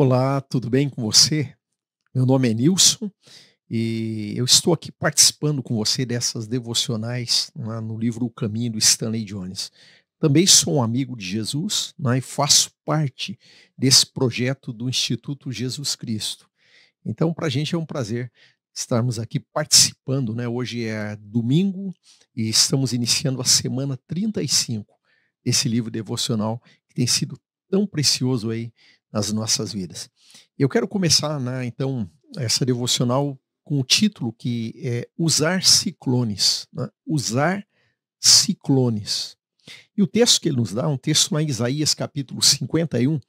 Olá, tudo bem com você? Meu nome é Nilson e eu estou aqui participando com você dessas devocionais, no livro O Caminho do Stanley Jones. Também sou um amigo de Jesus, e faço parte desse projeto do Instituto Jesus Cristo. Então, para a gente é um prazer estarmos aqui participando, né? Hoje é domingo e estamos iniciando a semana 35 desse livro devocional que tem sido tão precioso aí nas nossas vidas. Eu quero começar, então, essa devocional com o título que é Usar Ciclones, né? Usar Ciclones. E o texto que ele nos dá é um texto lá em Isaías capítulo 51,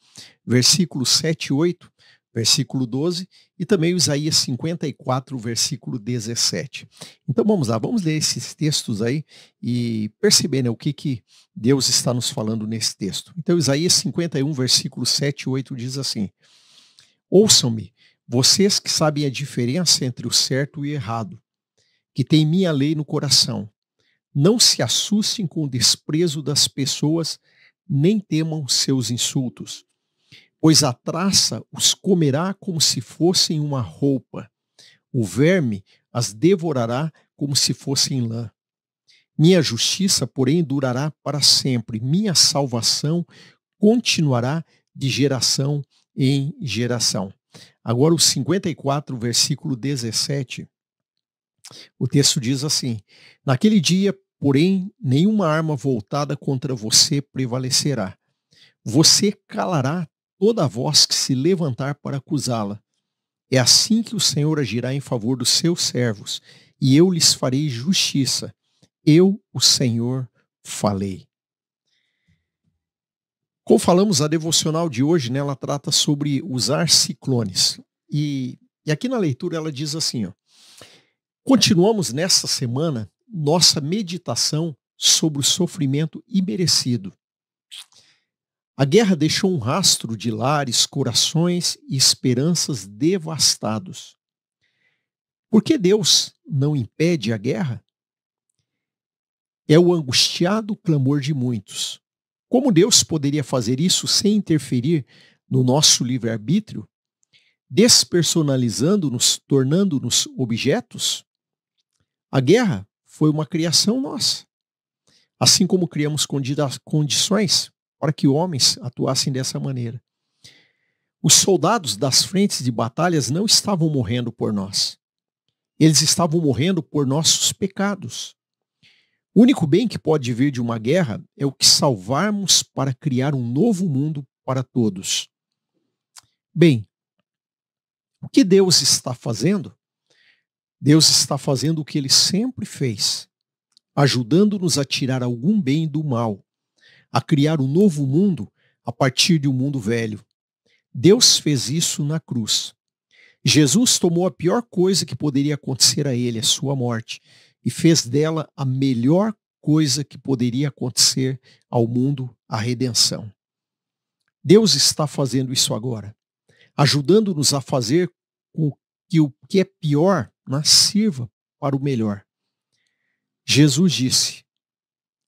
versículos 7 e 8, versículo 12, e também o Isaías 54, versículo 17. Então vamos lá, vamos ler esses textos aí e perceber, né, o que Deus está nos falando nesse texto. Então Isaías 51, versículo 7 e 8 diz assim: Ouçam-me, vocês que sabem a diferença entre o certo e o errado, que têm minha lei no coração. Não se assustem com o desprezo das pessoas, nem temam seus insultos, pois a traça os comerá como se fossem uma roupa. O verme as devorará como se fossem lã. Minha justiça, porém, durará para sempre. Minha salvação continuará de geração em geração. Agora, o 54, versículo 17, o texto diz assim: Naquele dia, porém, nenhuma arma voltada contra você prevalecerá. Você calará toda a voz que se levantar para acusá-la. É assim que o Senhor agirá em favor dos seus servos, e eu lhes farei justiça. Eu, o Senhor, falei. Como falamos, a devocional de hoje, né, ela trata sobre usar ciclones. E aqui na leitura ela diz assim, ó: Continuamos nessa semana nossa meditação sobre o sofrimento imerecido. A guerra deixou um rastro de lares, corações e esperanças devastados. Por que Deus não impede a guerra? É o angustiado clamor de muitos. Como Deus poderia fazer isso sem interferir no nosso livre-arbítrio, despersonalizando-nos, tornando-nos objetos? A guerra foi uma criação nossa. Assim como criamos condições para que homens atuassem dessa maneira. Os soldados das frentes de batalhas não estavam morrendo por nós. Eles estavam morrendo por nossos pecados. O único bem que pode vir de uma guerra é o que salvarmos para criar um novo mundo para todos. Bem, o que Deus está fazendo? Deus está fazendo o que Ele sempre fez, ajudando-nos a tirar algum bem do mal, a criar um novo mundo a partir de um mundo velho. Deus fez isso na cruz. Jesus tomou a pior coisa que poderia acontecer a ele, a sua morte, e fez dela a melhor coisa que poderia acontecer ao mundo, a redenção. Deus está fazendo isso agora, ajudando-nos a fazer com que o que é pior, sirva para o melhor. Jesus disse: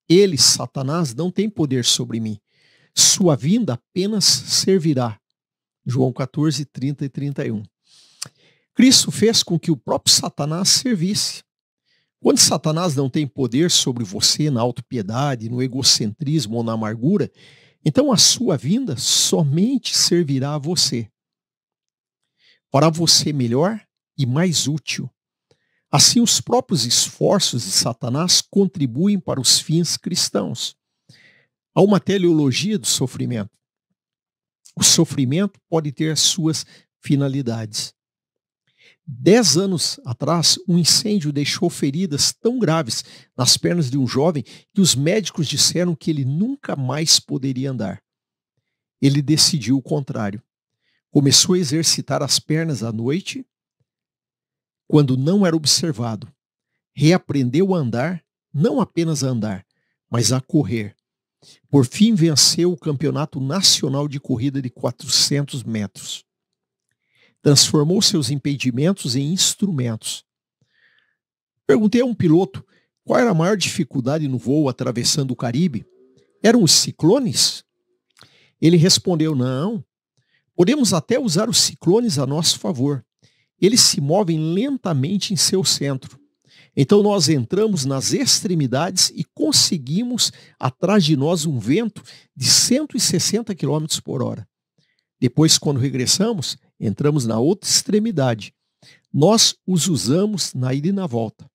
Ele, Satanás, não tem poder sobre mim. Sua vinda apenas servirá. João 14, 30 e 31. Cristo fez com que o próprio Satanás servisse. Quando Satanás não tem poder sobre você na autopiedade, no egocentrismo ou na amargura, então a sua vinda somente servirá a você. Para você melhor e mais útil. Assim, os próprios esforços de Satanás contribuem para os fins cristãos. Há uma teleologia do sofrimento. O sofrimento pode ter as suas finalidades. 10 anos atrás, um incêndio deixou feridas tão graves nas pernas de um jovem que os médicos disseram que ele nunca mais poderia andar. Ele decidiu o contrário. Começou a exercitar as pernas à noite, quando não era observado. Reaprendeu a andar, não apenas a andar, mas a correr. Por fim, venceu o Campeonato Nacional de Corrida de 400 metros. Transformou seus impedimentos em instrumentos. Perguntei a um piloto qual era a maior dificuldade no voo atravessando o Caribe. Eram os ciclones? Ele respondeu: não, Podemos até usar os ciclones a nosso favor. Eles se movem lentamente em seu centro. Então nós entramos nas extremidades e conseguimos atrás de nós um vento de 160 quilômetros por hora. Depois, quando regressamos, entramos na outra extremidade. Nós os usamos na ida e na volta.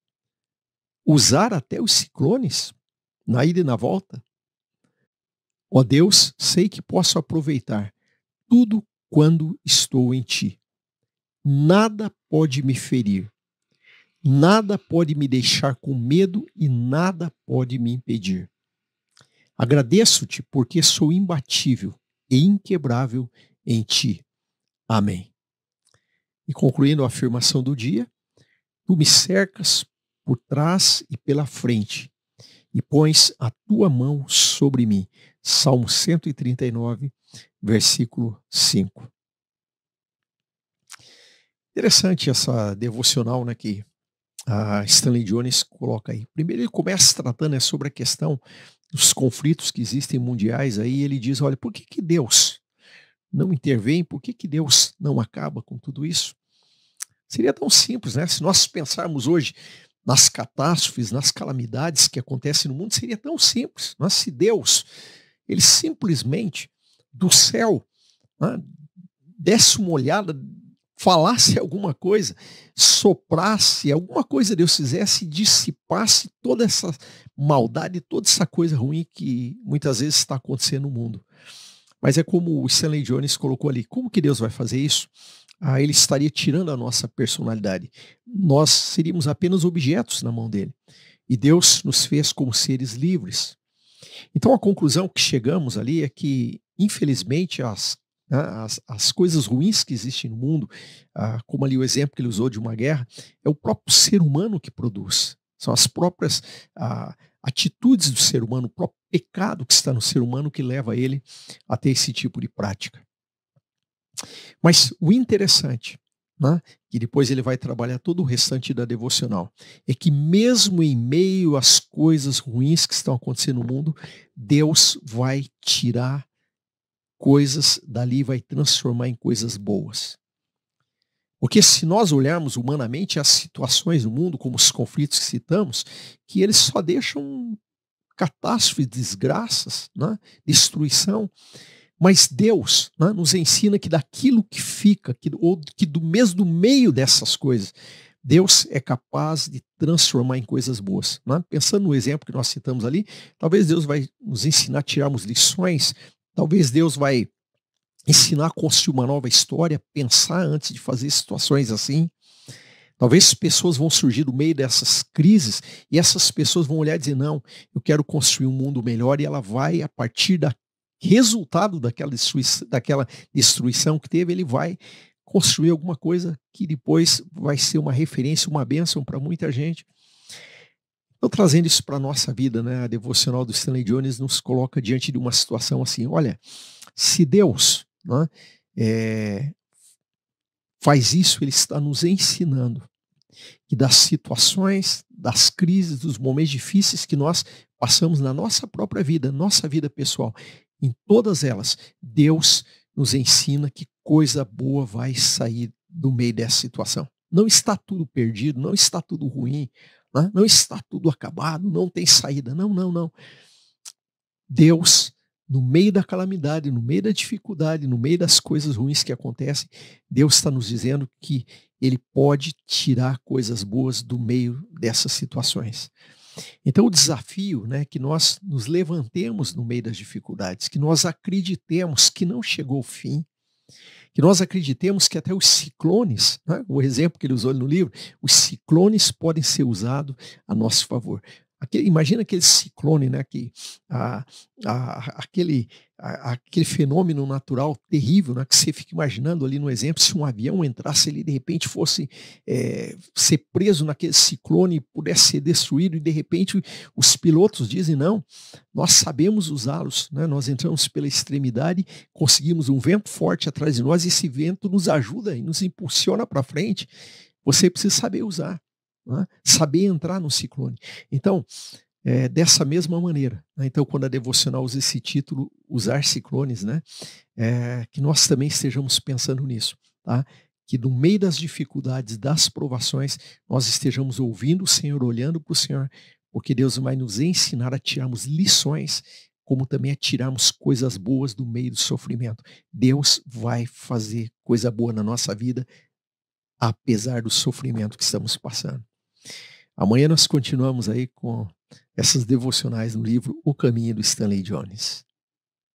Usar até os ciclones na ida e na volta? Ó Deus, sei que posso aproveitar tudo quando estou em ti. Nada pode me ferir. Nada pode me deixar com medo e nada pode me impedir. Agradeço-te porque sou imbatível e inquebrável em ti. Amém. E concluindo a afirmação do dia, tu me cercas por trás e pela frente e pões a tua mão sobre mim. Salmo 139, versículo 5. Interessante essa devocional, né, que a Stanley Jones coloca aí. Primeiro ele começa tratando sobre a questão dos conflitos que existem mundiais aí, ele diz, olha, por que Deus não intervém? Por que Deus não acaba com tudo isso? Seria tão simples, né? Se nós pensarmos hoje nas catástrofes, nas calamidades que acontecem no mundo, seria tão simples. Mas se Deus, ele simplesmente do céu, né, desse uma olhada, falasse alguma coisa, soprasse, alguma coisa Deus fizesse, dissipasse toda essa maldade, toda essa coisa ruim que muitas vezes está acontecendo no mundo. Mas é como o Stanley Jones colocou ali, como que Deus vai fazer isso? Ele estaria tirando a nossa personalidade. Nós seríamos apenas objetos na mão dele. E Deus nos fez como seres livres. Então a conclusão que chegamos ali é que, infelizmente, as coisas ruins que existem no mundo, como ali o exemplo que ele usou de uma guerra, é o próprio ser humano que produz. São as próprias atitudes do ser humano, o próprio pecado que está no ser humano que leva ele a ter esse tipo de prática. Mas o interessante, né, que depois ele vai trabalhar todo o restante da devocional, é que mesmo em meio às coisas ruins que estão acontecendo no mundo, Deus vai tirar coisas dali, vai transformar em coisas boas. Porque se nós olharmos humanamente as situações no mundo, como os conflitos que citamos, que eles só deixam catástrofes, desgraças, né, destruição. Mas Deus, né, nos ensina que daquilo que fica, que do mesmo meio dessas coisas, Deus é capaz de transformar em coisas boas. Né? Pensando no exemplo que nós citamos ali, talvez Deus vai nos ensinar a tirarmos lições, talvez Deus vai ensinar a construir uma nova história, pensar antes de fazer situações assim. Talvez pessoas vão surgir do meio dessas crises e essas pessoas vão olhar e dizer, não, eu quero construir um mundo melhor, e ela vai, a partir da resultado daquela destruição que teve, ele vai construir alguma coisa que depois vai ser uma referência, uma bênção para muita gente. Então, trazendo isso para a nossa vida, né, a devocional do Stanley Jones nos coloca diante de uma situação assim, olha, se Deus, né, faz isso, ele está nos ensinando que das situações, das crises, dos momentos difíceis que nós passamos na nossa própria vida, nossa vida pessoal, em todas elas, Deus nos ensina que coisa boa vai sair do meio dessa situação. Não está tudo perdido, não está tudo ruim, né? Não está tudo acabado, não tem saída. Não, não, não. Deus, no meio da calamidade, no meio da dificuldade, no meio das coisas ruins que acontecem, Deus está nos dizendo que Ele pode tirar coisas boas do meio dessas situações. Então o desafio, né, que nós nos levantemos no meio das dificuldades, que nós acreditemos que não chegou o fim, que nós acreditemos que até os ciclones, né, o exemplo que ele usou no livro, os ciclones podem ser usados a nosso favor. Imagina aquele ciclone, né, aquele fenômeno natural terrível, né, que você fica imaginando ali no exemplo, se um avião entrasse ali, de repente fosse ser preso naquele ciclone e pudesse ser destruído, e de repente os pilotos dizem, não, nós sabemos usá-los, né, nós entramos pela extremidade, conseguimos um vento forte atrás de nós, e esse vento nos ajuda e nos impulsiona para frente. Você precisa saber usar, né, saber entrar no ciclone. Então, dessa mesma maneira, né? Então, quando a devocional usa esse título, usar ciclones, né? Que nós também estejamos pensando nisso, tá? Que no meio das dificuldades, das provações, nós estejamos ouvindo o Senhor, olhando para o Senhor, porque Deus vai nos ensinar a tirarmos lições, como também a tirarmos coisas boas do meio do sofrimento. Deus vai fazer coisa boa na nossa vida, apesar do sofrimento que estamos passando. Amanhã nós continuamos aí com essas devocionais no livro O Caminho do Stanley Jones.